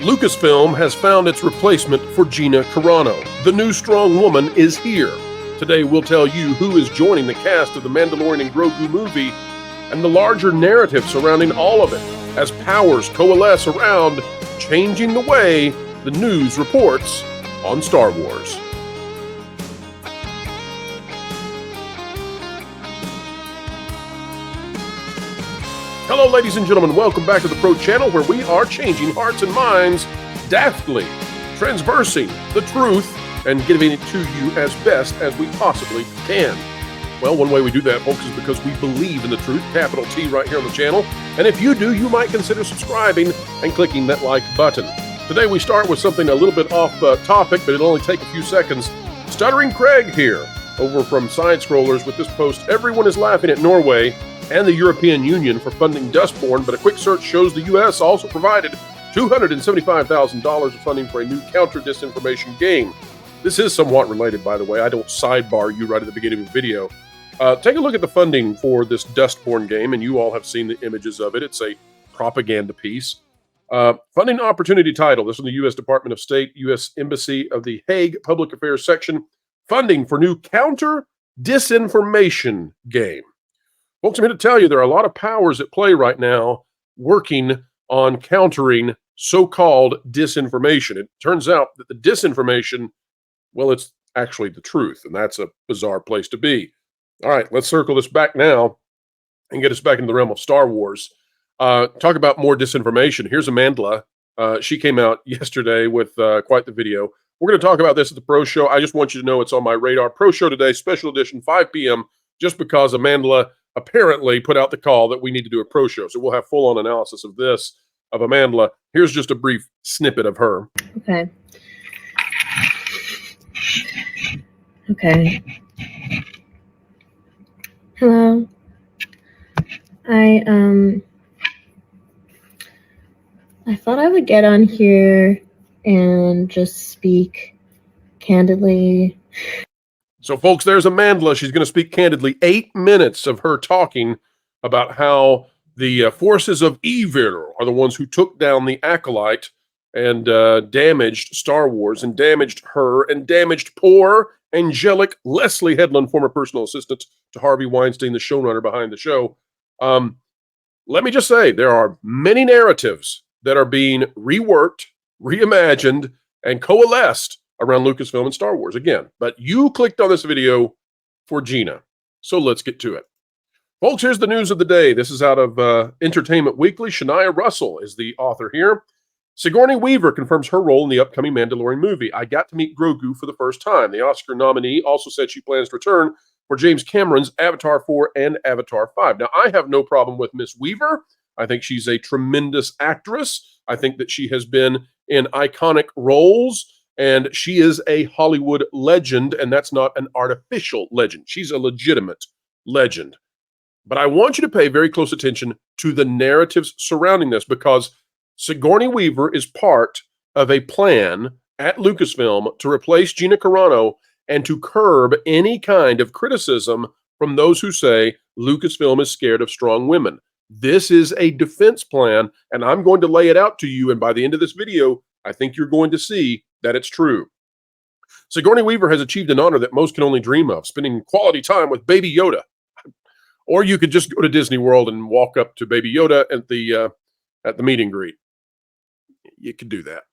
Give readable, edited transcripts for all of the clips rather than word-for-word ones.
Lucasfilm has found its replacement for Gina Carano. The new strong woman is here. Today we'll tell you who is joining the cast of the Mandalorian and Grogu movie and the larger narrative surrounding all of it as powers coalesce around changing the way the news reports on Star Wars. Hello, ladies and gentlemen. Welcome back to the Pro Channel, where we are changing hearts and minds daftly, transversing the truth, and giving it to you as best as we possibly can. Well, one way we do that, folks, is because we believe in the truth, capital T, right here on the channel. And if you do, you might consider subscribing and clicking that like button. Today we start with something a little bit off topic, but it'll only take a few seconds. Stuttering Craig here, over from Side Scrollers with this post. Everyone is laughing at Norway and the European Union for funding Dustborn, but a quick search shows the U.S. also provided $275,000 of funding for a new counter-disinformation game. This is somewhat related, by the way. I don't sidebar you right at the beginning of the video. Take a look at the funding for this Dustborn game, and you all have seen the images of it. It's a propaganda piece. Funding opportunity title. This is from the U.S. Department of State, U.S. Embassy of the Hague Public Affairs section. Funding for new counter-disinformation game. Folks, I'm here to tell you there are a lot of powers at play right now working on countering so-called disinformation. It turns out that the disinformation, well, it's actually the truth, and that's a bizarre place to be. All right, let's circle this back now and get us back into the realm of Star Wars. Talk about more disinformation. Here's Amandla. She came out yesterday with quite the video. We're going to talk about this at the Pro Show. I just want you to know it's on my radar. Pro Show today, special edition, 5 p.m., just because Amandla apparently put out the call that we need to do a Pro Show. So we'll have full-on analysis of this, of Amandla. Here's just a brief snippet of her. Okay. Hello. I thought I would get on here and just speak candidly. So, folks, there's Amandla. She's going to speak candidly. 8 minutes of her talking about how the forces of evil are the ones who took down the Acolyte and damaged Star Wars and damaged her and damaged poor, angelic Leslie Headland, former personal assistant to Harvey Weinstein, the showrunner behind the show. Let me just say, there are many narratives that are being reworked, reimagined, and coalesced around Lucasfilm and Star Wars again. But you clicked on this video for Gina, so let's get to it. Folks, here's the news of the day. This is out of Entertainment Weekly. Shania Russell is the author here. Sigourney Weaver confirms her role in the upcoming Mandalorian movie. I got to meet Grogu for the first time. The Oscar nominee also said she plans to return for James Cameron's Avatar 4 and Avatar 5. Now, I have no problem with Miss Weaver. I think she's a tremendous actress. I think that she has been in iconic roles, and she is a Hollywood legend, and that's not an artificial legend. She's a legitimate legend. But I want you to pay very close attention to the narratives surrounding this, because Sigourney Weaver is part of a plan at Lucasfilm to replace Gina Carano and to curb any kind of criticism from those who say Lucasfilm is scared of strong women. This is a defense plan, and I'm going to lay it out to you, and by the end of this video, I think you're going to see that it's true. Sigourney Weaver has achieved an honor that most can only dream of, spending quality time with Baby Yoda. Or you could just go to Disney World and walk up to Baby Yoda at the meet and greet. You could do that.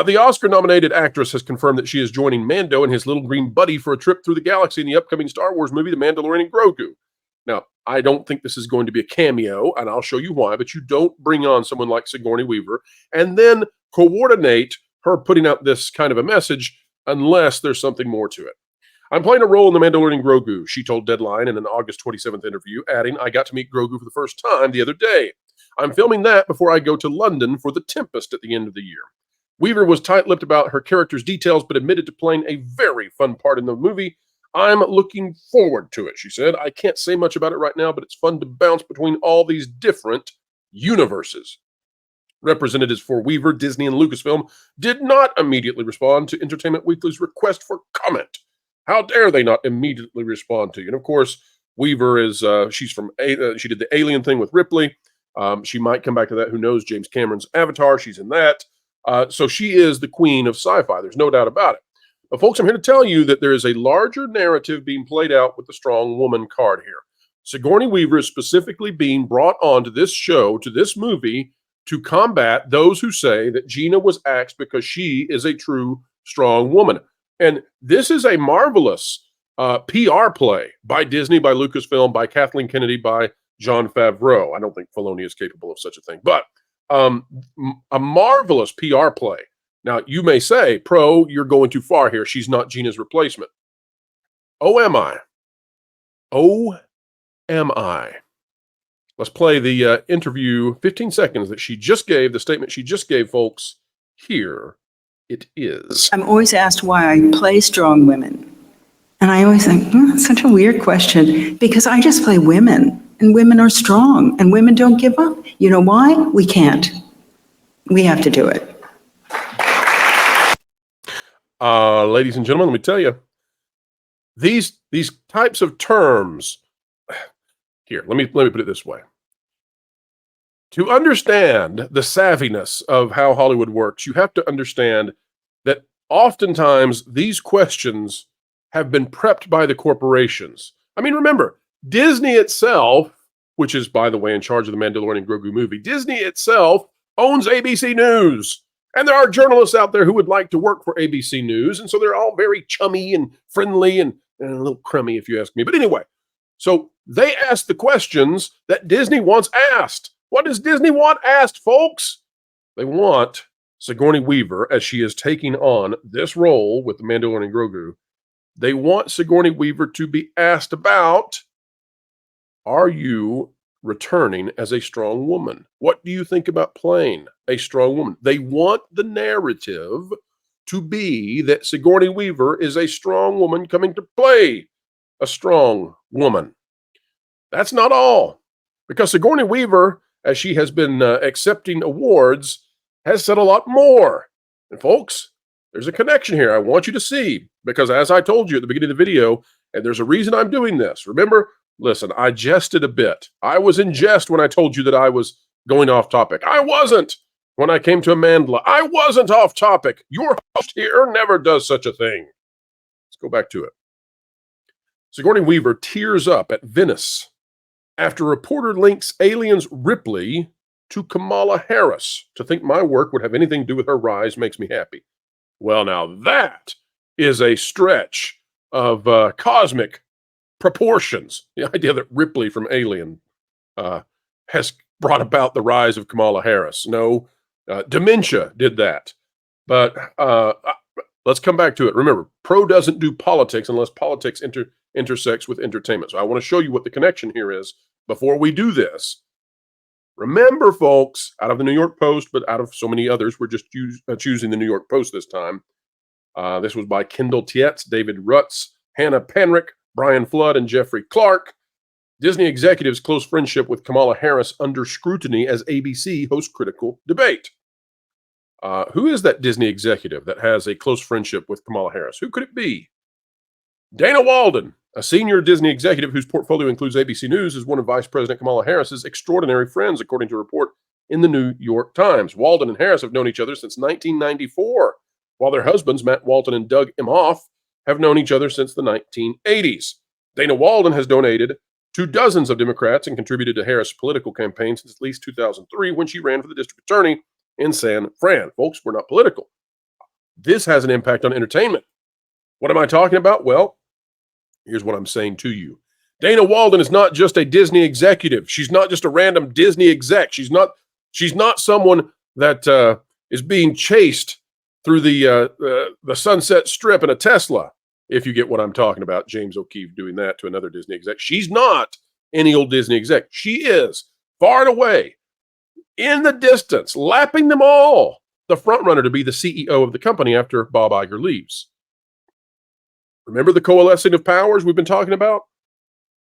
The Oscar-nominated actress has confirmed that she is joining Mando and his little green buddy for a trip through the galaxy in the upcoming Star Wars movie, The Mandalorian and Grogu. Now, I don't think this is going to be a cameo, and I'll show you why, but you don't bring on someone like Sigourney Weaver and then coordinate her putting out this kind of a message unless there's something more to it. I'm playing a role in The Mandalorian and Grogu, she told Deadline in an August 27th interview, adding, I got to meet Grogu for the first time the other day. I'm filming that before I go to London for The Tempest at the end of the year. Weaver was tight-lipped about her character's details, but admitted to playing a very fun part in the movie. I'm looking forward to it, she said. I can't say much about it right now, but it's fun to bounce between all these different universes. Representatives for Weaver, Disney, and Lucasfilm did not immediately respond to Entertainment Weekly's request for comment. How dare they not immediately respond to you? And of course, Weaver is, she did the Alien thing with Ripley. She might come back to that. Who knows? James Cameron's Avatar. She's in that. So she is the queen of sci-fi. There's no doubt about it. But folks, I'm here to tell you that there is a larger narrative being played out with the strong woman card here. Sigourney Weaver is specifically being brought on to this show, to this movie, to combat those who say that Gina was axed because she is a true strong woman. And this is a marvelous PR play by Disney, by Lucasfilm, by Kathleen Kennedy, by Jon Favreau. I don't think Filoni is capable of such a thing, but a marvelous PR play. Now, you may say, Pro, you're going too far here. She's not Gina's replacement. Oh, am I? Oh, am I? Let's play the interview, 15 seconds that she just gave, the statement she just gave, folks. Here it is. I'm always asked why I play strong women. And I always think, that's such a weird question, because I just play women, and women are strong, and women don't give up. You know why? We can't. We have to do it. Ladies and gentlemen, let me tell you, these types of terms, here, let me put it this way. To understand the savviness of how Hollywood works, you have to understand that oftentimes these questions have been prepped by the corporations. I mean, remember, Disney itself, which is, by the way, in charge of the Mandalorian grogu movie, Disney itself owns ABC News. And there are journalists out there who would like to work for ABC News. And so they're all very chummy and friendly and a little crummy, if you ask me. But anyway, so they ask the questions that Disney wants asked. What does Disney want asked, folks? They want Sigourney Weaver, as she is taking on this role with the Mandalorian grogu, they want Sigourney Weaver to be asked about, are you returning as a strong woman? What do you think about playing a strong woman? They want the narrative to be that Sigourney Weaver is a strong woman coming to play a strong woman. That's not all, because Sigourney Weaver, as she has been accepting awards, has said a lot more. And folks, there's a connection here I want you to see, because as I told you at the beginning of the video, and there's a reason I'm doing this. Remember, listen, I jested a bit. I was in jest when I told you that I was going off topic. I wasn't when I came to Amandla. I wasn't off topic. Your host here never does such a thing. Let's go back to it. Sigourney Weaver tears up at Venice after reporter links aliens Ripley to Kamala Harris. To think my work would have anything to do with her rise makes me happy. Well, now that is a stretch of cosmic proportions. The idea that Ripley from Alien has brought about the rise of Kamala Harris. No, dementia did that. But let's come back to it. Remember, Pro doesn't do politics unless politics intersects with entertainment. So I want to show you what the connection here is before we do this. Remember, folks, out of the New York Post, but out of so many others, we're just choosing the New York Post this time. This was by Kendall Tietz, David Rutz, Hannah Panrick, Brian Flood, and Jeffrey Clark. Disney executives' close friendship with Kamala Harris under scrutiny as ABC hosts critical debate. Who is that Disney executive that has a close friendship with Kamala Harris? Who could it be? Dana Walden, a senior Disney executive whose portfolio includes ABC News, is one of Vice President Kamala Harris's extraordinary friends, according to a report in the New York Times. Walden and Harris have known each other since 1994, while their husbands, Matt Walton and Doug Imhoff, have known each other since the 1980s. Dana Walden has donated to dozens of Democrats and contributed to Harris' political campaign since at least 2003, when she ran for the district attorney in San Fran. Folks, we're not political. This has an impact on entertainment. What am I talking about? Well, here's what I'm saying to you. Dana Walden is not just a Disney executive. She's not just a random Disney exec. She's not someone that is being chased through the Sunset Strip in a Tesla. If you get what I'm talking about, James O'Keefe doing that to another Disney exec. She's not any old Disney exec. She is far and away, in the distance, lapping them all, the front runner to be the CEO of the company after Bob Iger leaves. Remember the coalescing of powers we've been talking about?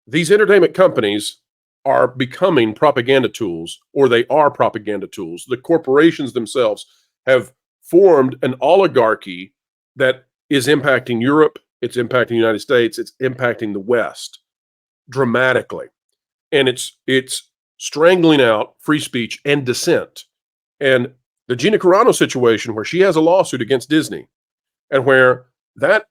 These entertainment companies are becoming propaganda tools, or they are propaganda tools. The corporations themselves have formed an oligarchy that is impacting Europe, it's impacting the United States, it's impacting the West dramatically. And it's strangling out free speech and dissent. And The Gina Carano situation where she has a lawsuit against Disney and where that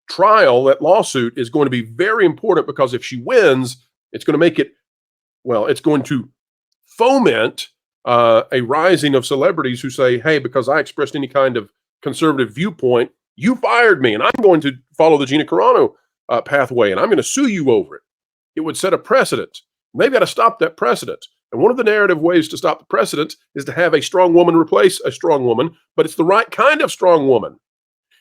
trial, that lawsuit is going to be very important because if she wins, it's going to make it, well, it's going to foment a rising of celebrities who say, hey, because I expressed any kind of conservative viewpoint, you fired me and I'm going to follow the Gina Carano pathway and I'm going to sue you over it. It would set a precedent. They've got to stop that precedent. And one of the narrative ways to stop the precedent is to have a strong woman replace a strong woman, but it's the right kind of strong woman.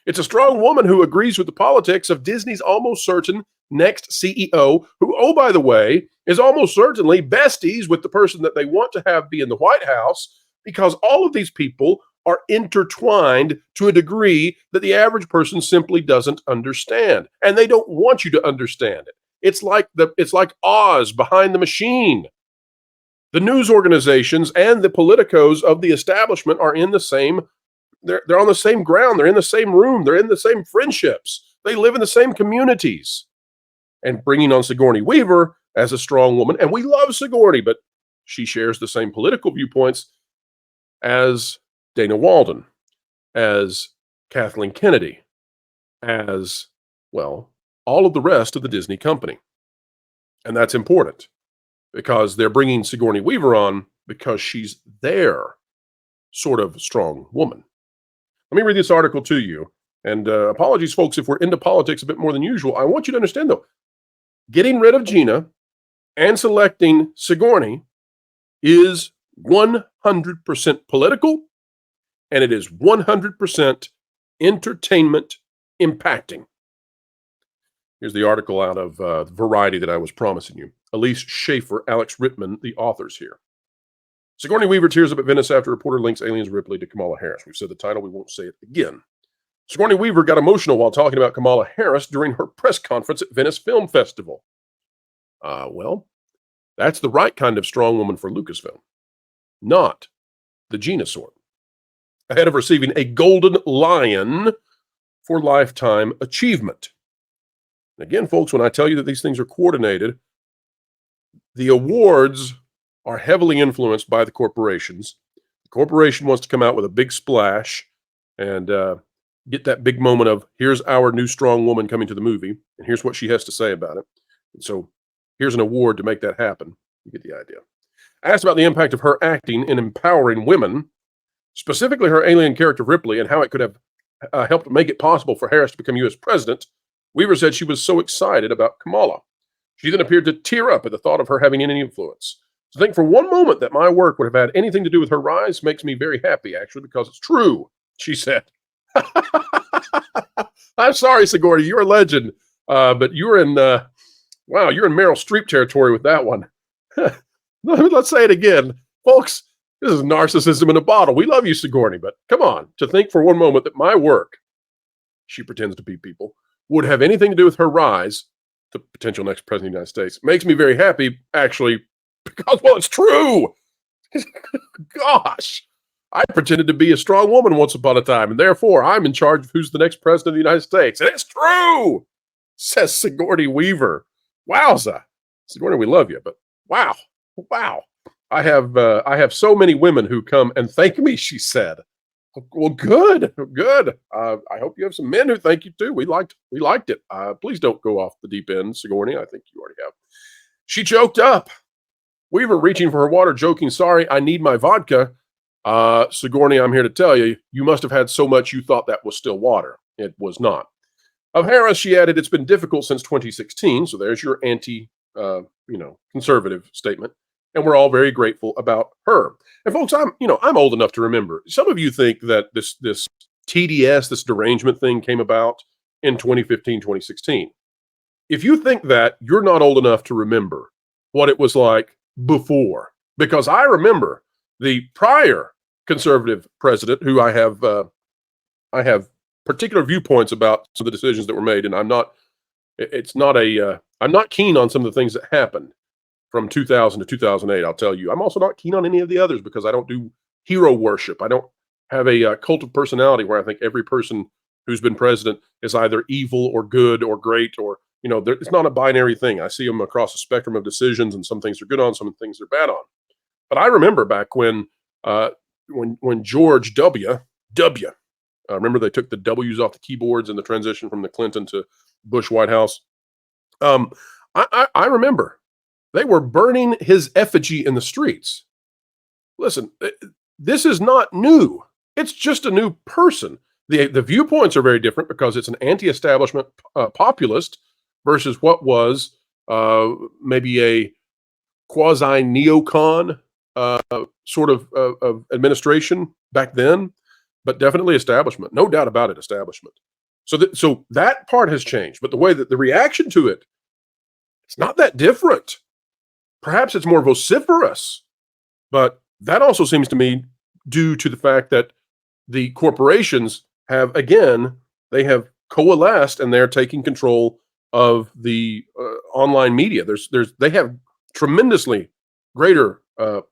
It's a strong woman who agrees with the politics of Disney's almost certain next CEO, who, oh, by the way, is almost certainly besties with the person that they want to have be in the White House, because all of these people are intertwined to a degree that the average person simply doesn't understand. And they don't want you to understand it. It's like Oz behind the machine. The news organizations and the politicos of the establishment are in the same, they're on the same ground, they're in the same room, they're in the same friendships, they live in the same communities. And bringing on Sigourney Weaver as a strong woman, and we love Sigourney, but she shares the same political viewpoints as Dana Walden, as Kathleen Kennedy, as, well, all of the rest of the Disney company. And that's important because they're bringing Sigourney Weaver on because she's their sort of strong woman. Let me read this article to you. And apologies, folks, if we're into politics a bit more than usual. I want you to understand, though, getting rid of Gina and selecting Sigourney is 100% political, and it is 100% entertainment impacting. Here's the article out of Variety that I was promising you. Elise Schaefer, Alex Rittman, the authors here. Sigourney Weaver tears up at Venice after reporter links aliens Ripley to Kamala Harris. We've said the title, we won't say it again. Sigourney Weaver got emotional while talking about Kamala Harris during her press conference at Venice Film Festival. Well, that's the right kind of strong woman for Lucasfilm, not the Gina sort. Ahead of receiving a Golden Lion for Lifetime Achievement. Again, folks, when I tell you that these things are coordinated, the awards are heavily influenced by the corporations. The corporation wants to come out with a big splash and get that big moment of, here's our new strong woman coming to the movie, and here's what she has to say about it. And so here's an award to make that happen. You get the idea. Asked about the impact of her acting in empowering women, specifically her alien character Ripley, and how it could have helped make it possible for Harris to become U.S. president, Weaver said she was so excited about Kamala. She then appeared to tear up at the thought of her having any influence. To think for one moment that my work would have had anything to do with her rise makes me very happy, actually, because it's true, she said. I'm sorry, Sigourney, you're a legend, but you're in, you're in Meryl Streep territory with that one. Let's say it again. Folks, this is narcissism in a bottle. We love you, Sigourney, but come on, to think for one moment that my work, she pretends to be people, would have anything to do with her rise to potential next president of the United States makes me very happy, actually, because, well, it's true. Gosh, I pretended to be a strong woman once upon a time, and therefore I'm in charge of who's the next president of the United States. And it's true, says Sigourney Weaver. Wowza. Sigourney, we love you, but wow. I have so many women who come and thank me, she said. Well, good. I hope you have some men who thank you too. We liked it. Please don't go off the deep end, Sigourney. I think you already have. She choked up. Weaver reaching for her water, joking, sorry, I need my vodka. Sigourney, I'm here to tell you, you must have had so much you thought that was still water. It was not. Of Harris, she added, it's been difficult since 2016. So there's your conservative statement. And we're all very grateful about her. And folks, I'm old enough to remember. Some of you think that this TDS, this derangement thing came about in 2015, 2016. If you think that, you're not old enough to remember what it was like before. Because I remember the prior conservative president, who I have particular viewpoints about some of the decisions that were made, and I'm not keen on some of the things that happened from 2000 to 2008, I'll tell you. I'm also not keen on any of the others because I don't do hero worship. I don't have a cult of personality where I think every person who's been president is either evil or good or great or, it's not a binary thing. I see them across a spectrum of decisions, and some things are good on, some things are bad on. But I remember back when when George W. Remember they took the W's off the keyboards in the transition from the Clinton to Bush White House. I remember they were burning his effigy in the streets. Listen, this is not new. It's just a new person. The viewpoints are very different because it's an anti-establishment populist versus what was maybe a quasi-neocon sort of administration back then, but definitely establishment. No doubt about it, establishment. So that part has changed, but the way that the reaction to it, it's not that different. Perhaps it's more vociferous, but that also seems to me due to the fact that the corporations have, again, they have coalesced and they're taking control of the online media. They have tremendously greater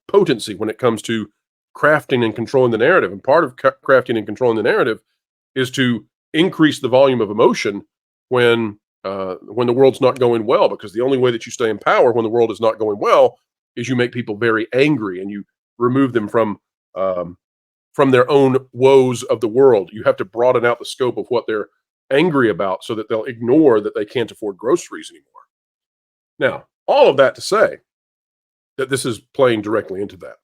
potency when it comes to crafting and controlling the narrative. And part of crafting and controlling the narrative is to increase the volume of emotion when the world's not going well, because the only way that you stay in power when the world is not going well is you make people very angry and you remove them from their own woes of the world. You have to broaden out the scope of what they're angry about so that they'll ignore that they can't afford groceries anymore. Now, all of that to say that this is playing directly into that.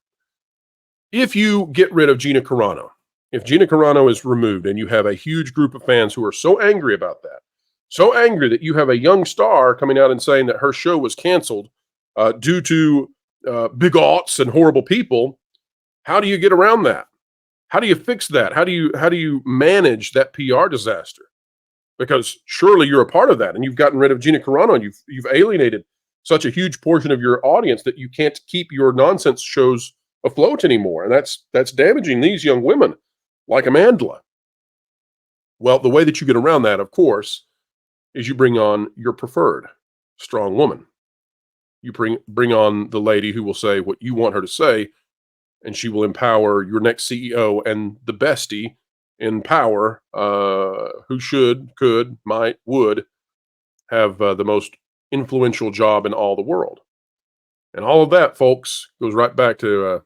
If you get rid of Gina Carano, if Gina Carano is removed and you have a huge group of fans who are so angry about that, so angry that you have a young star coming out and saying that her show was canceled due to bigots and horrible people, how do you get around that? How do you fix that? How do you manage that PR disaster? Because surely you're a part of that, and you've gotten rid of Gina Carano, and you've alienated such a huge portion of your audience that you can't keep your nonsense shows afloat anymore, and that's damaging these young women like Amandla. Well, the way that you get around that, of course, is you bring on your preferred strong woman. You bring on the lady who will say what you want her to say, and she will empower your next CEO and the bestie in power, who should, could, might, would have the most influential job in all the world. And all of that, folks, goes right back to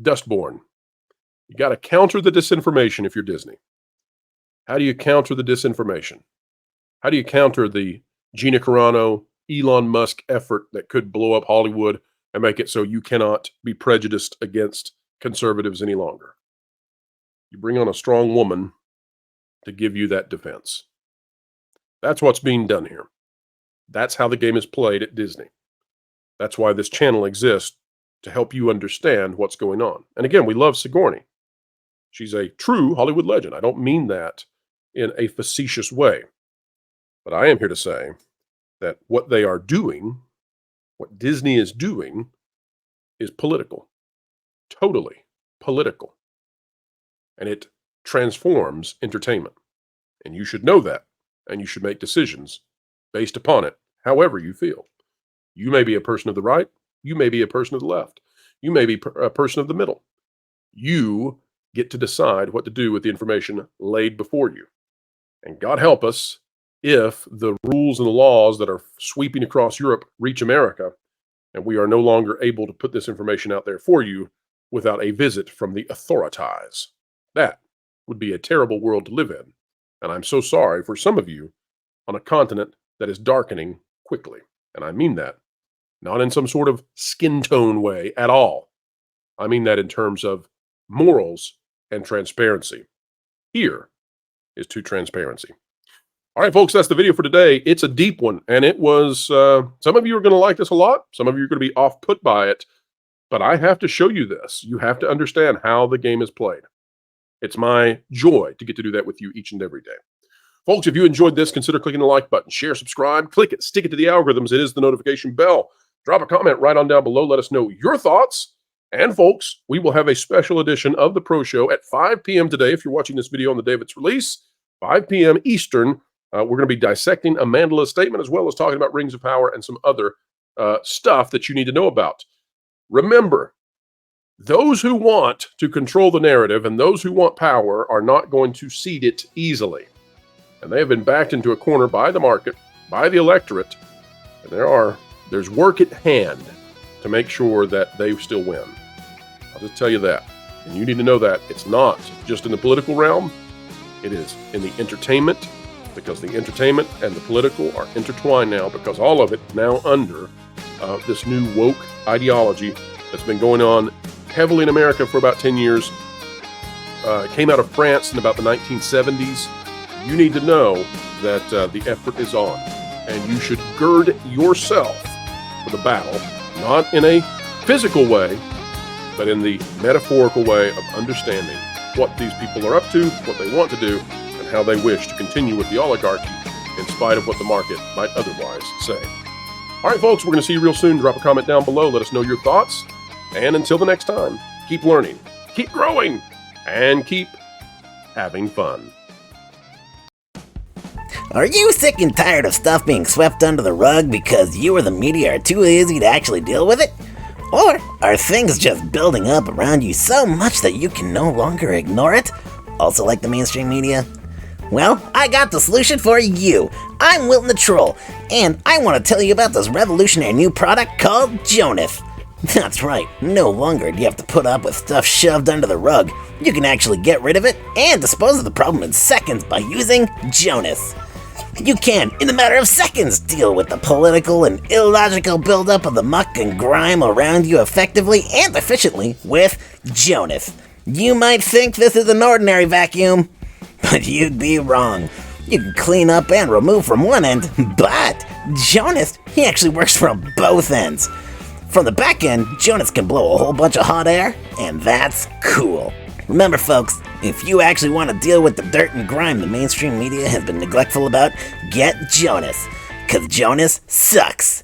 Dustborn. You got to counter the disinformation if you're Disney. How do you counter the disinformation? How do you counter the Gina Carano, Elon Musk effort that could blow up Hollywood and make it so you cannot be prejudiced against conservatives any longer? You bring on a strong woman to give you that defense. That's what's being done here. That's how the game is played at Disney. That's why this channel exists, to help you understand what's going on. And again, we love Sigourney. She's a true Hollywood legend. I don't mean that in a facetious way. But I am here to say that what they are doing, what Disney is doing, is political. Totally political. And it transforms entertainment. And you should know that. And you should make decisions based upon it, however you feel. You may be a person of the right. You may be a person of the left. You may be a person of the middle. You get to decide what to do with the information laid before you. And God help us if the rules and the laws that are sweeping across Europe reach America, and we are no longer able to put this information out there for you without a visit from the authorities. That would be a terrible world to live in. And I'm so sorry for some of you on a continent that is darkening quickly. And I mean that not in some sort of skin tone way at all. I mean that in terms of morals and transparency. Here is to transparency. All right, folks, that's the video for today. It's a deep one, and it was, some of you are going to like this a lot. Some of you are going to be off-put by it, but I have to show you this. You have to understand how the game is played. It's my joy to get to do that with you each and every day. Folks, if you enjoyed this, consider clicking the like button, share, subscribe, click it, stick it to the algorithms. It is the notification bell. Drop a comment right on down below. Let us know your thoughts. And folks, we will have a special edition of the Pro Show at 5 p.m. today. If you're watching this video on the day of its release, 5 p.m. Eastern, we're going to be dissecting Amandla's statement as well as talking about Rings of Power and some other stuff that you need to know about. Remember, those who want to control the narrative and those who want power are not going to cede it easily. And they have been backed into a corner by the market, by the electorate, and there's work at hand to make sure that they still win. I'll just tell you that. And you need to know that it's not just in the political realm, it is in the entertainment, because the entertainment and the political are intertwined now, because all of it now under this new woke ideology that's been going on heavily in America for about 10 years. It came out of France in about the 1970s. You need to know that the effort is on, and you should gird yourself for the battle, not in a physical way, but in the metaphorical way of understanding what these people are up to, what they want to do, and how they wish to continue with the oligarchy in spite of what the market might otherwise say. All right, folks, we're going to see you real soon. Drop a comment down below. Let us know your thoughts. And until the next time, keep learning, keep growing, and keep having fun. Are you sick and tired of stuff being swept under the rug because you or the media are too lazy to actually deal with it? Or are things just building up around you so much that you can no longer ignore it? Also like the mainstream media? Well, I got the solution for you. I'm Wilton the Troll, and I want to tell you about this revolutionary new product called Jonas. That's right, no longer do you have to put up with stuff shoved under the rug. You can actually get rid of it and dispose of the problem in seconds by using Jonas. You can, in a matter of seconds, deal with the political and illogical buildup of the muck and grime around you effectively and efficiently with Jonas. You might think this is an ordinary vacuum, but you'd be wrong. You can clean up and remove from one end, but Jonas, he actually works from both ends. From the back end, Jonas can blow a whole bunch of hot air, and that's cool. Remember, folks, if you actually want to deal with the dirt and grime the mainstream media has been neglectful about, get Jonas, 'cause Jonas sucks.